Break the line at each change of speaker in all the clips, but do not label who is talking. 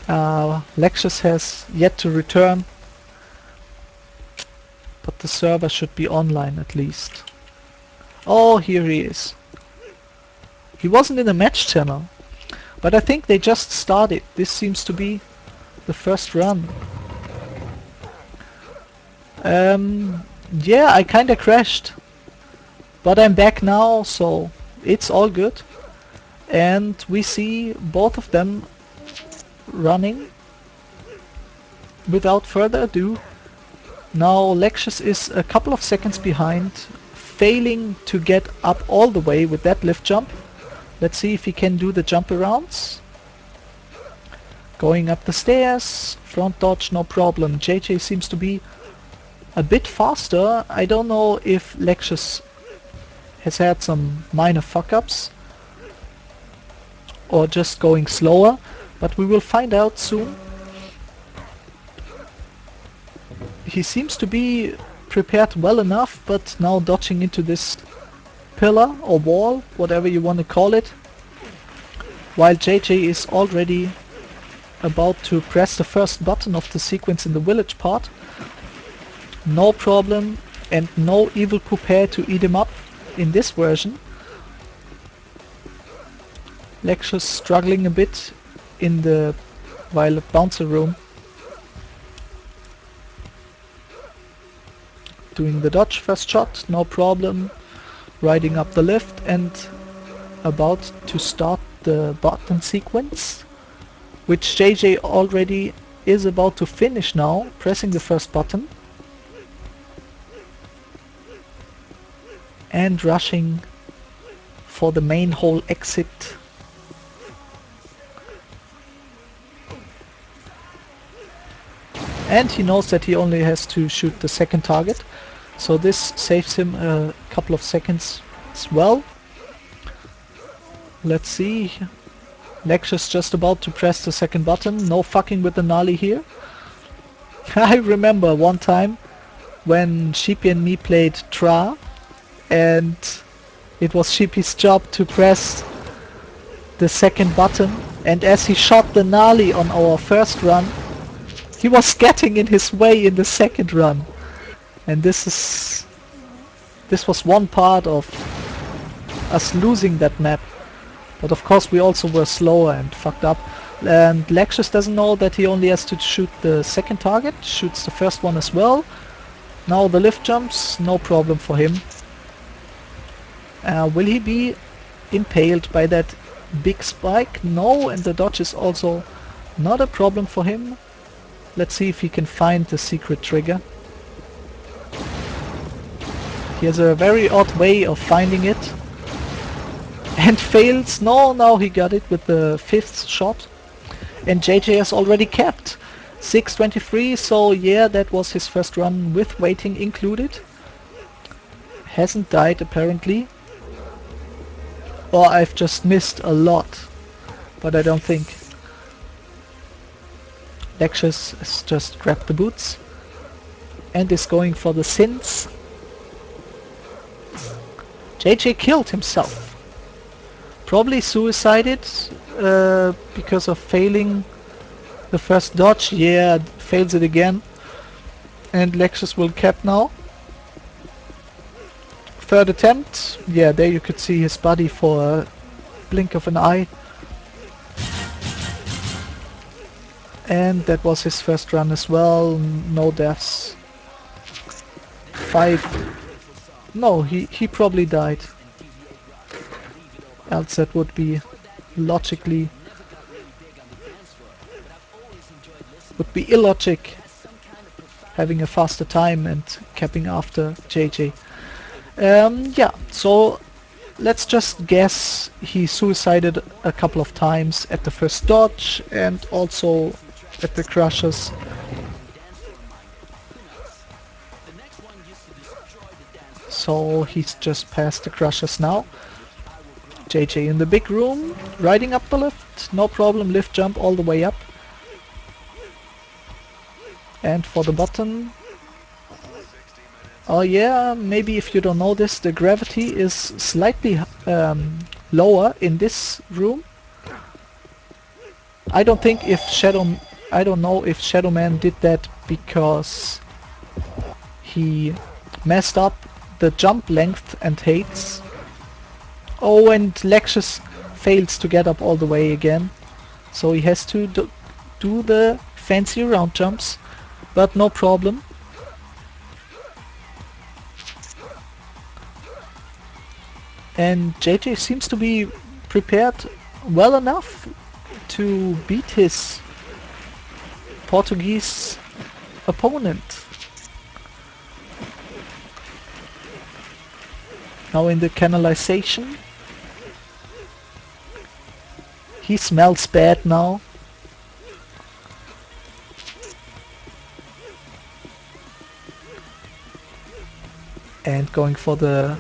lexiuS has yet to return, but the server should be online at least. Oh, here he is. He wasn't in the match channel, but I think they just started. This seems to be the first run. Yeah, I kinda crashed, but I'm back now, so it's all good. And we see both of them running. Without further ado, now lexiuS is a couple of seconds behind, failing to get up all the way with that lift jump. Let's see if he can do the jump arounds. Going up the stairs, front dodge, no problem. JJ seems to be a bit faster. I don't know if lexiuS has had some minor fuck-ups or just going slower, but we will find out soon. He seems to be prepared well enough, but now dodging into this pillar or wall, whatever you want to call it, while JJ is already about to press the first button of the sequence in the village part. No problem, and no evil poupée to eat him up in this version. lexiuS struggling a bit in the violet bouncer room. Doing the dodge first shot, no problem. Riding up the lift and about to start the button sequence, which JJ already is about to finish now, pressing the first button. And rushing for the main hole exit. And he knows that he only has to shoot the second target, so this saves him a couple of seconds as well. Let's see. lexiuS just about to press the second button. No fucking with the Nali here. I remember one time when Sheepy and me played Tra, and it was Sheepy's job to press the second button, and as he shot the Nali on our first run, he was getting in his way in the second run. And this was one part of us losing that map. But of course we also were slower and fucked up. And lexiuS doesn't know that he only has to shoot the second target, shoots the first one as well. Now the lift jumps, no problem for him. Will he be impaled by that big spike? No, and the dodge is also not a problem for him. Let's see if he can find the secret trigger. He has a very odd way of finding it. And fails. No, now he got it with the fifth shot. And JJ has already capped 6:23, so yeah, that was his first run with waiting included. Hasn't died apparently. Or I've just missed a lot, but I don't think. lexiuS has just grabbed the boots and is going for the sins. JJ killed himself. Probably suicided because of failing the first dodge. Yeah, fails it again. And lexiuS will cap now. Third attempt. Yeah, there you could see his body for a blink of an eye. And that was his first run as well. No deaths. 5. No, he probably died. Else that would be logically... would be illogic. Having a faster time and capping after JJ. Yeah, so let's just guess he suicided a couple of times at the first dodge and also at the crushes. So he's just past the crushes now. JJ in the big room, riding up the lift, no problem, lift jump all the way up. And for the button, oh yeah, maybe if you don't know this, the gravity is slightly lower in this room. I don't think if I don't know if Shadow Man did that because he messed up the jump length and hates. Oh, and lexiuS fails to get up all the way again. So he has to do the fancy round jumps, but no problem. And JJ seems to be prepared well enough to beat his Portuguese opponent. Now in the canalization. He smells bad now. And going for the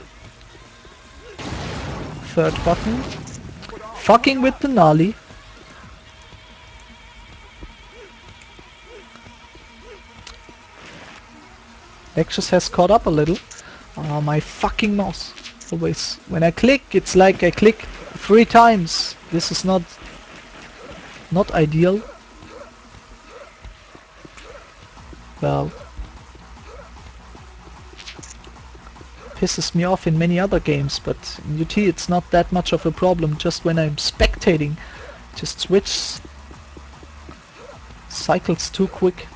third button. Fucking with the nollie. lexiuS has caught up a little. My fucking mouse. Always. When I click, it's like I click 3 times. This is not ideal. Well, pisses me off in many other games, but in UT it's not that much of a problem. Just when I'm spectating, just switch cycles too quick.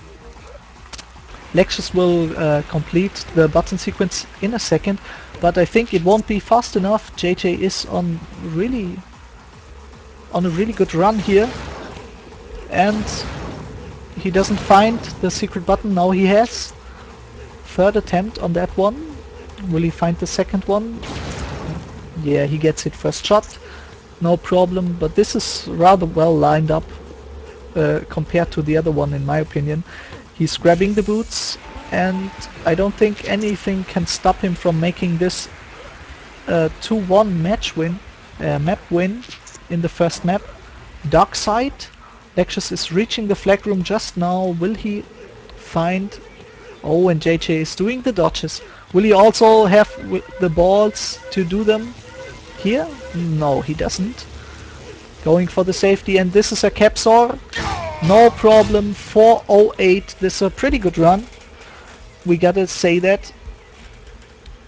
lexiuS will complete the button sequence in a second, but I think it won't be fast enough. JJ is on a really good run here, and he doesn't find the secret button. Now he has. Third attempt on that one. Will he find the second one? Yeah, he gets it first shot. No problem, but this is rather well lined up compared to the other one, in my opinion. He's grabbing the boots, and I don't think anything can stop him from making this 2-1 map win in the first map. Dark side. lexiuS is reaching the flag room just now. Will he find... Oh, and JJ is doing the dodges. Will he also have the balls to do them here? No, he doesn't. Going for the safety, and this is a capsor. No problem. 408. This is a pretty good run. We gotta say that.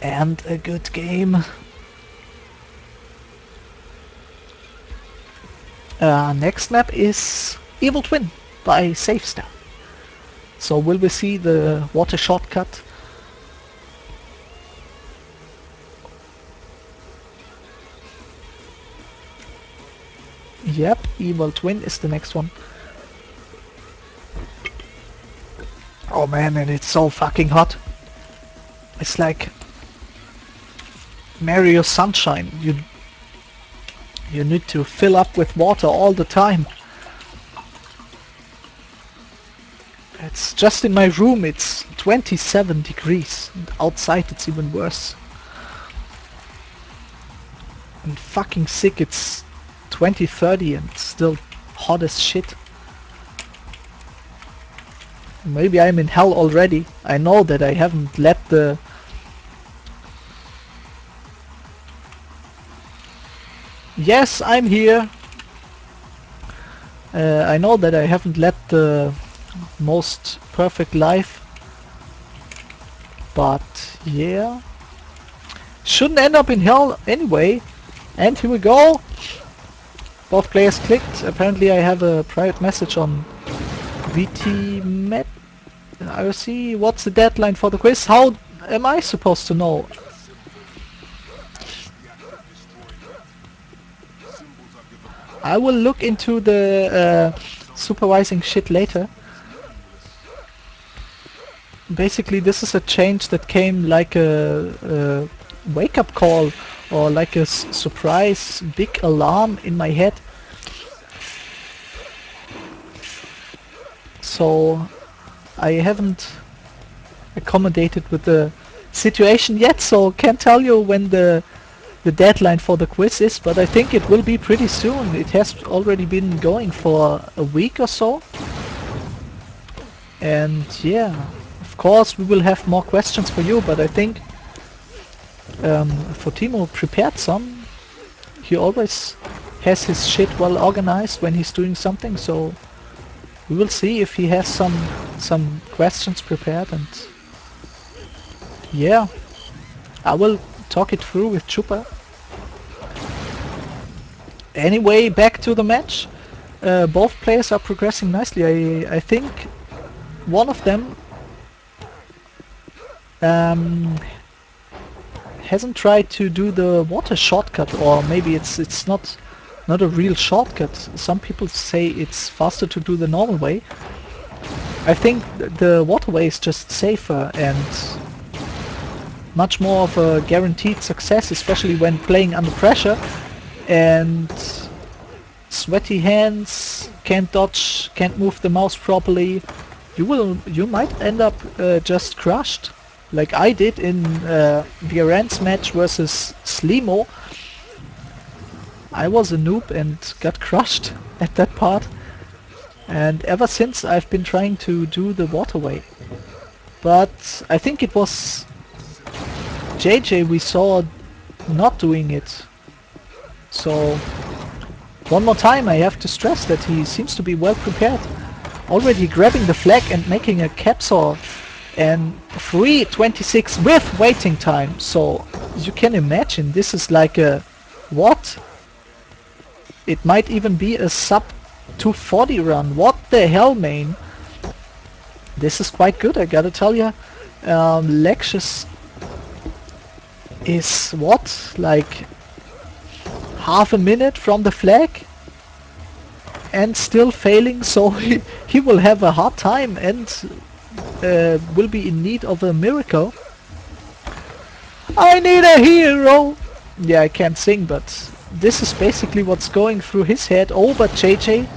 And a good game. Next map is Evil Twin by SafeStar. So will we see the water shortcut? Yep, Evil Twin is the next one. Oh man, and it's so fucking hot. It's like Mario Sunshine. You need to fill up with water all the time. It's just in my room, it's 27 degrees. And outside it's even worse. I'm fucking sick, it's 2030 and still hot as shit. Maybe I'm in hell already. I know that I haven't let the... Yes, I'm here. I know that I haven't let the most perfect life, but yeah, shouldn't end up in hell anyway. And here we go. Both players clicked. Apparently I have a private message on BT-Met IRC. What's the deadline for the quiz? How am I supposed to know? I will look into the supervising shit later. Basically this is a change that came like a wake-up call, or like a surprise big alarm in my head. So I haven't accommodated with the situation yet, so can't tell you when the deadline for the quiz is, but I think it will be pretty soon. It has already been going for a week or so. And yeah, of course we will have more questions for you, but I think Fortimo prepared some. He always has his shit well organized when he's doing something, so we will see if he has some questions prepared, and yeah, I will talk it through with Chupa. Anyway, back to the match. Both players are progressing nicely. I think one of them hasn't tried to do the water shortcut, or maybe it's not a real shortcut. Some people say it's faster to do the normal way. I think the water way is just safer and much more of a guaranteed success, especially when playing under pressure and sweaty hands, can't dodge, can't move the mouse properly. You might end up just crushed, like I did in Viren's match versus Slimo. I was a noob and got crushed at that part, and ever since I've been trying to do the waterway. But I think it was JJ we saw not doing it. So one more time I have to stress that he seems to be well prepared. Already grabbing the flag and making a capsule, and 3:26 with waiting time. So you can imagine this is like a what? It might even be a sub 240 run. What the hell, man? This is quite good, I gotta tell ya. lexiuS is what? Like half a minute from the flag and still failing, so he will have a hard time and will be in need of a miracle. I need a hero! Yeah, I can't sing, but this is basically what's going through his head. Oh, but JJ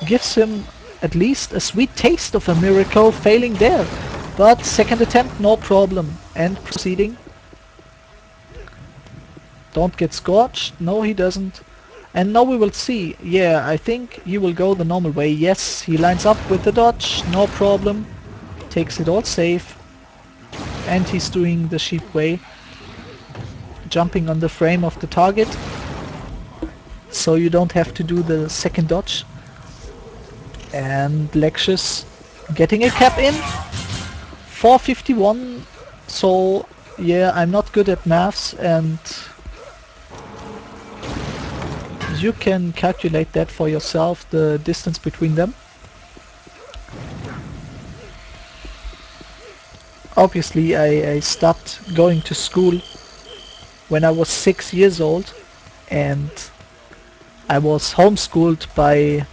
gives him at least a sweet taste of a miracle, failing there. But second attempt, no problem. And proceeding. Don't get scorched. No, he doesn't. And now we will see. Yeah, I think he will go the normal way. Yes, he lines up with the dodge. No problem. Takes it all safe. And he's doing the sheep way. Jumping on the frame of the target. So you don't have to do the second dodge. And lexiuS getting a cap in. 451. So yeah, I'm not good at maths, and you can calculate that for yourself, the distance between them. Obviously I stopped going to school when I was 6 years old, and I was homeschooled by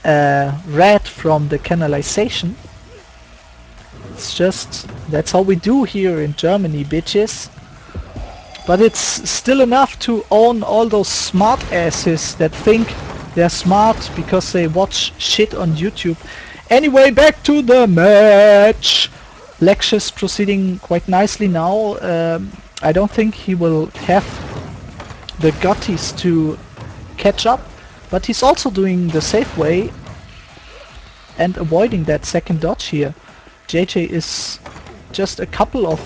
a rat from the canalization. It's just, that's how we do here in Germany, bitches. But it's still enough to own all those smart asses that think they're smart because they watch shit on YouTube. Anyway, back to the match. lexiuS proceeding quite nicely now. I don't think he will have the gutties to catch up, but he's also doing the safe way and avoiding that second dodge here. JJ is just a couple of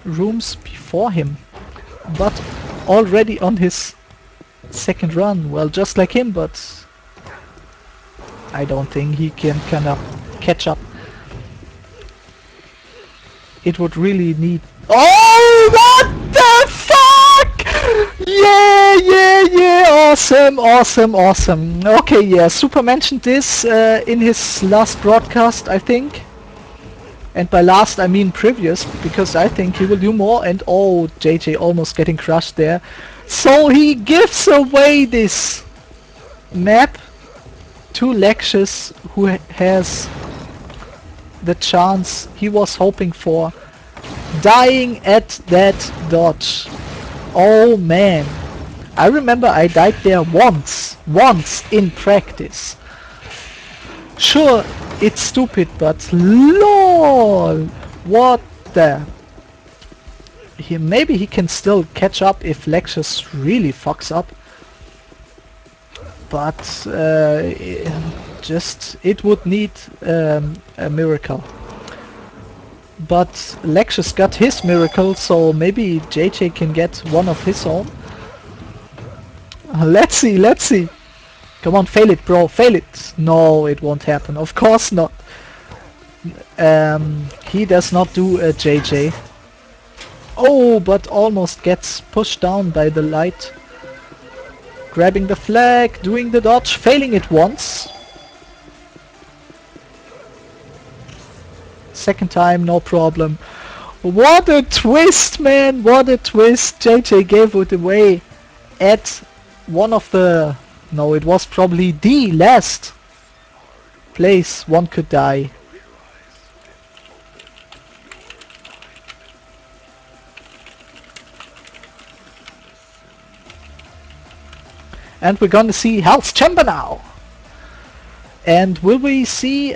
rooms before him, but already on his second run. Well, just like him, but I don't think he can kind of catch up. It would really need... Oh, what the fuck! Yeah, awesome. Okay, yeah, Super mentioned this in his last broadcast, I think. And by last I mean previous, because I think he will do more. And oh, JJ almost getting crushed there. So he gives away this map to lexiuS, who has the chance he was hoping for, dying at that dodge. Oh man, I remember I died there once in practice. Sure, it's stupid, but lol, what the... Maybe he can still catch up if lexiuS really fucks up. But it would need a miracle. But lexiuS got his miracle, so maybe JJ can get one of his own. Let's see, let's see. Come on, fail it, bro, fail it. No, it won't happen. Of course not. He does not do a JJ. Oh, but almost gets pushed down by the light. Grabbing the flag, doing the dodge, failing it once. Second time, no problem. What a twist, man! What a twist! JJ gave it away at one of the... No, it was probably the last place one could die. And we're gonna see Hell's Chamber now! And will we see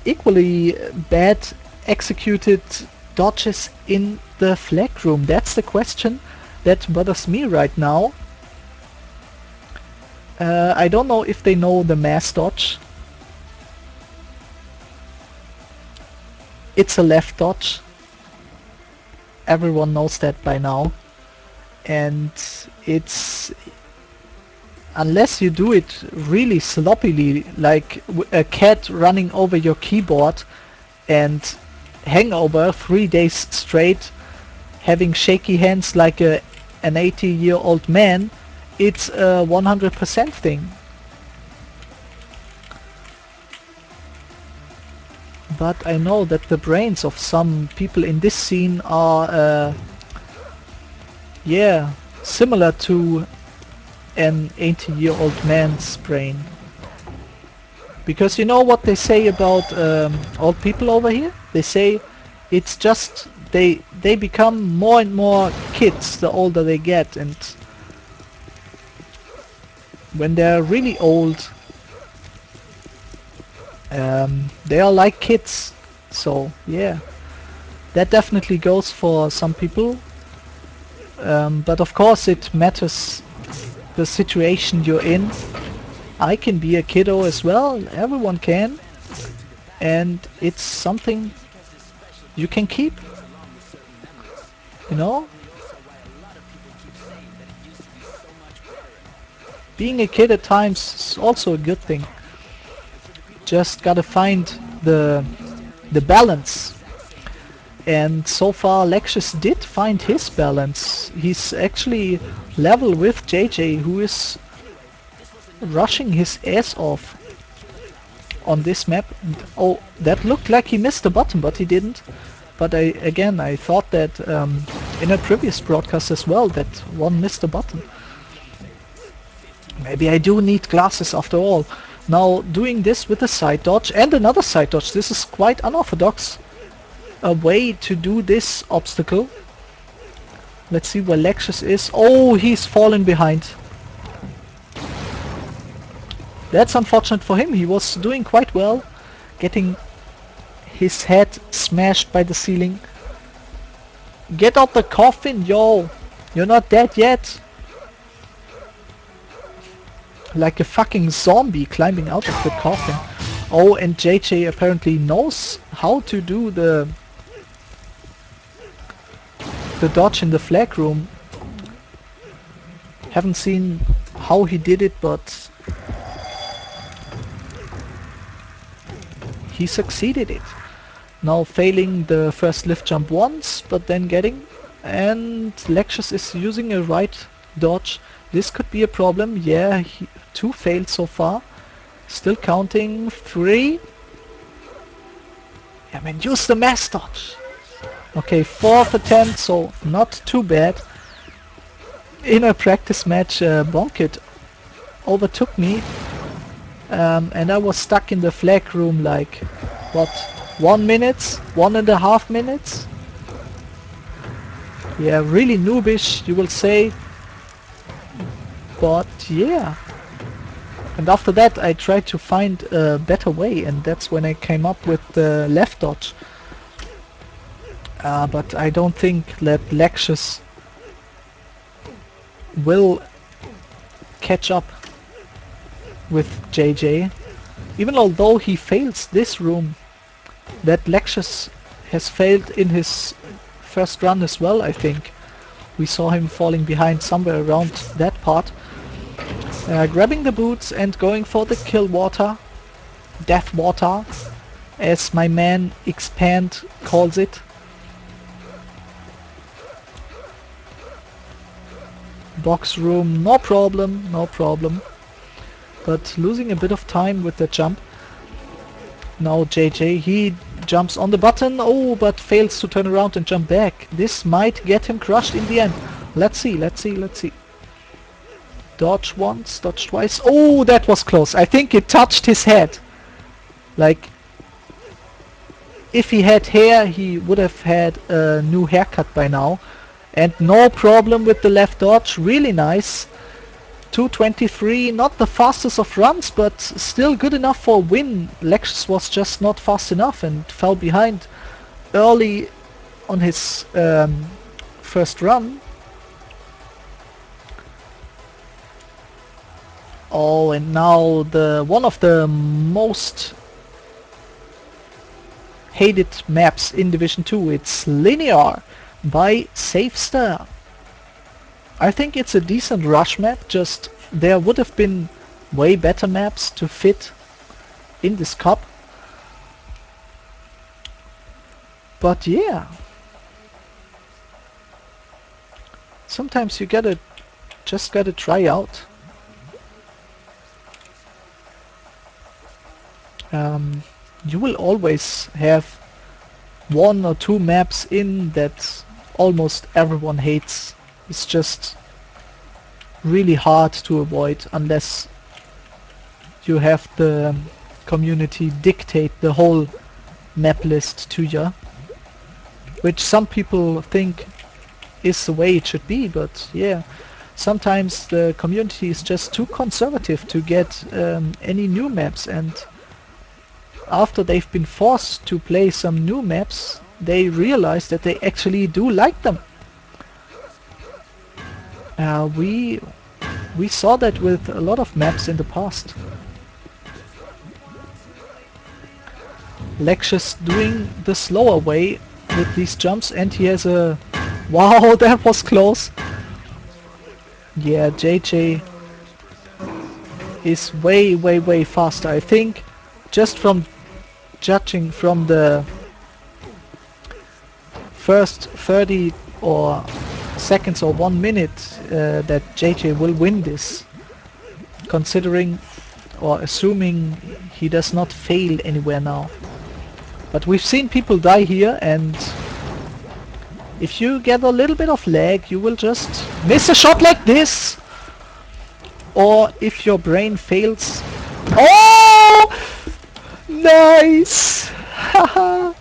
equally bad executed dodges in the flag room? That's the question that bothers me right now. I don't know if they know the mass dodge. It's a left dodge. Everyone knows that by now. And it's... Unless you do it really sloppily, like a cat running over your keyboard and hangover 3 days straight, having shaky hands like an 80-year-old man, it's a 100% thing. But I know that the brains of some people in this scene are, yeah, similar to an 80-year-old man's brain. Because you know what they say about old people over here? They say it's just they become more and more kids the older they get, and when they're really old they are like kids. So yeah, that definitely goes for some people, but of course it matters the situation you're in. I can be a kiddo as well, everyone can, and it's something you can keep, you know? Being a kid at times is also a good thing. Just gotta find the balance. And so far lexiuS did find his balance. He's actually level with JJ, who is rushing his ass off on this map. Oh, that looked like he missed a button, but he didn't. But I thought that in a previous broadcast as well, that one missed a button. Maybe I do need glasses after all. Now doing this with a side dodge and another side dodge. This is quite unorthodox. A way to do this obstacle. Let's see where lexiuS is. Oh, he's fallen behind. That's unfortunate for him. He was doing quite well, getting his head smashed by the ceiling. Get out the coffin, yo! You're not dead yet. Like a fucking zombie climbing out of the coffin. Oh, and JJ apparently knows how to do the dodge in the flag room. Haven't seen how he did it, but he succeeded it. Now failing the first lift jump once, but then getting, and lexiuS is using a right dodge. This could be a problem. Yeah, 2 failed so far. Still counting. 3. Yeah, man, use the mass dodge. Okay, 4th attempt, so not too bad. In a practice match, Bonkit overtook me, and I was stuck in the flag room like, what, 1 minute? 1.5 minutes? Yeah, really noobish, you will say. But yeah. And after that I tried to find a better way, and that's when I came up with the left dodge. But I don't think that lexiuS will catch up with JJ. Even although he fails this room, that lexiuS has failed in his first run as well, I think. We saw him falling behind somewhere around that part. Grabbing the boots and going for the kill water. Death water, as my man Expand calls it. Box room, no problem, no problem. But losing a bit of time with the jump. Now JJ, he jumps on the button, oh, but fails to turn around and jump back. This might get him crushed in the end. Let's see, let's see, let's see. Dodge once, dodge twice. Oh, that was close. I think it touched his head. Like, if he had hair, he would have had a new haircut by now. And no problem with the left dodge, really nice. 2:23, not the fastest of runs, but still good enough for a win. lexiuS was just not fast enough and fell behind early on his first run. Oh, and now the one of the most hated maps in Division 2, it's Linear by SafeStar. I think it's a decent rush map, just there would have been way better maps to fit in this cup. But yeah, sometimes you just gotta try out. You will always have one or two maps in that almost everyone hates. It's just really hard to avoid unless you have the community dictate the whole map list to you, which some people think is the way it should be, but yeah, sometimes the community is just too conservative to get any new maps, and after they've been forced to play some new maps, they realize that they actually do like them. We saw that with a lot of maps in the past. lexiuS doing the slower way with these jumps, and he has a... Wow, that was close! Yeah, JJ is way faster. I think just from judging from the first 30 or seconds or 1 minute that JJ will win this, considering or assuming he does not fail anywhere now. But we've seen people die here, and if you get a little bit of lag, you will just miss a shot like this. Or if your brain fails... Oh! Nice! Haha!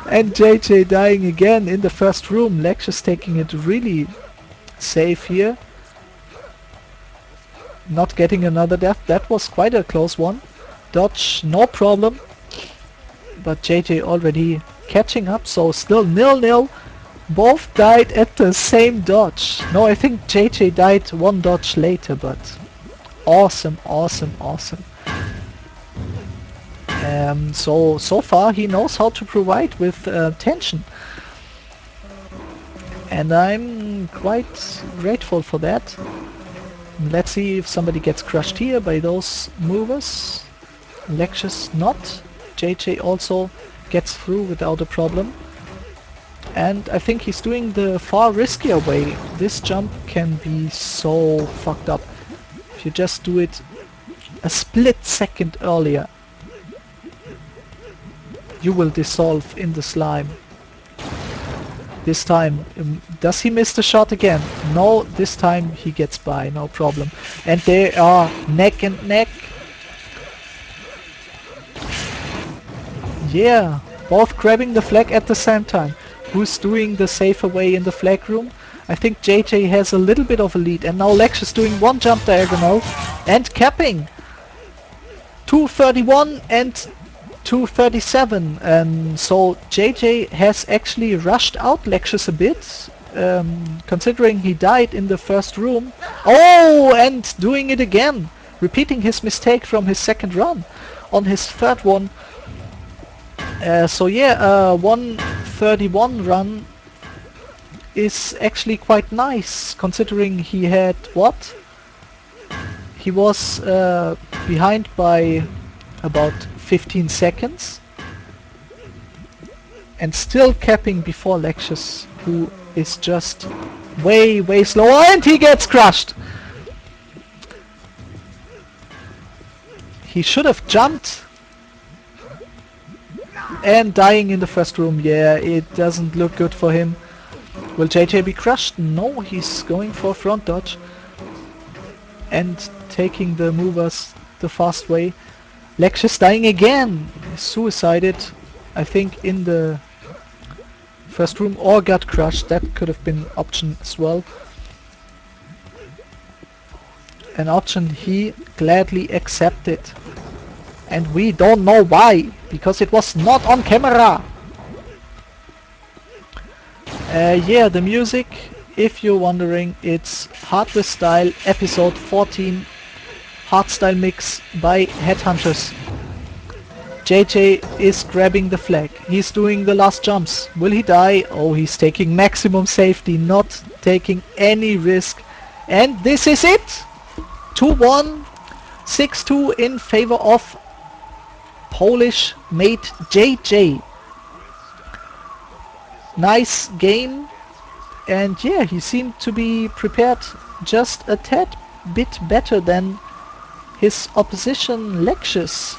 And JJ dying again in the first room. lexiuS taking it really safe here. Not getting another death. That was quite a close one. Dodge, no problem. But JJ already catching up, so still 0-0. Both died at the same dodge. No, I think JJ died one dodge later, but awesome. So far he knows how to provide with tension. And I'm quite grateful for that. Let's see if somebody gets crushed here by those movers. lexiuS not. JJ also gets through without a problem. And I think he's doing the far riskier way. This jump can be so fucked up if you just do it a split second earlier. You will dissolve in the slime. This time, does he miss the shot again? No, this time he gets by, no problem. And they are neck and neck. Yeah, both grabbing the flag at the same time. Who's doing the safer way in the flag room? I think JJ has a little bit of a lead, and now lexiuS doing one jump diagonal and capping. 231 and 237. So JJ has actually rushed out lexiuS a bit, considering he died in the first room. Oh, and doing it again, repeating his mistake from his second run on his third one. So yeah, one 31 run is actually quite nice, considering he had what? He was behind by about 15 seconds and still capping before lexiuS, who is just way slower, and he gets crushed! He should have jumped and dying in the first room. Yeah, it doesn't look good for him. Will JJ be crushed? No, he's going for a front dodge and taking the movers the fast way. lexiuS dying again. Suicided, I think, in the first room, or got crushed. That could have been option as well. An option he gladly accepted. And we don't know why, because it was not on camera. Yeah, the music, if you're wondering, it's Hardware Style episode 14 hardstyle mix by Headhunters. JJ is grabbing the flag. He's doing the last jumps. Will he die? Oh, he's taking maximum safety, not taking any risk. And this is it! 2-1, 6-2 in favor of Polish mate JJ. Nice game, and yeah, he seemed to be prepared just a tad bit better than his opposition lexiuS.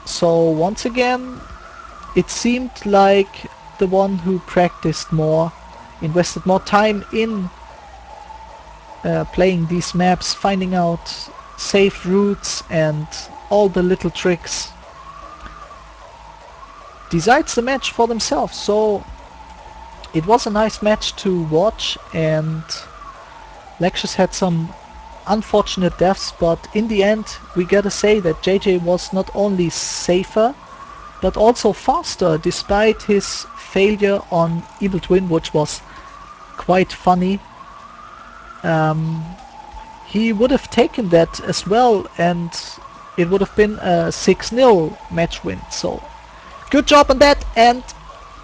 So once again, it seemed like the one who practiced more, invested more time in playing these maps, finding out safe routes and all the little tricks, decides the match for themselves. So it was a nice match to watch, and lexiuS had some unfortunate deaths, but in the end we gotta say that JJ was not only safer but also faster, despite his failure on EvilTwin, which was quite funny. He would have taken that as well, and it would have been a 6-0 match win. So good job on that, and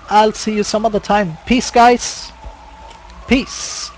I'll see you some other time. Peace, guys. Peace.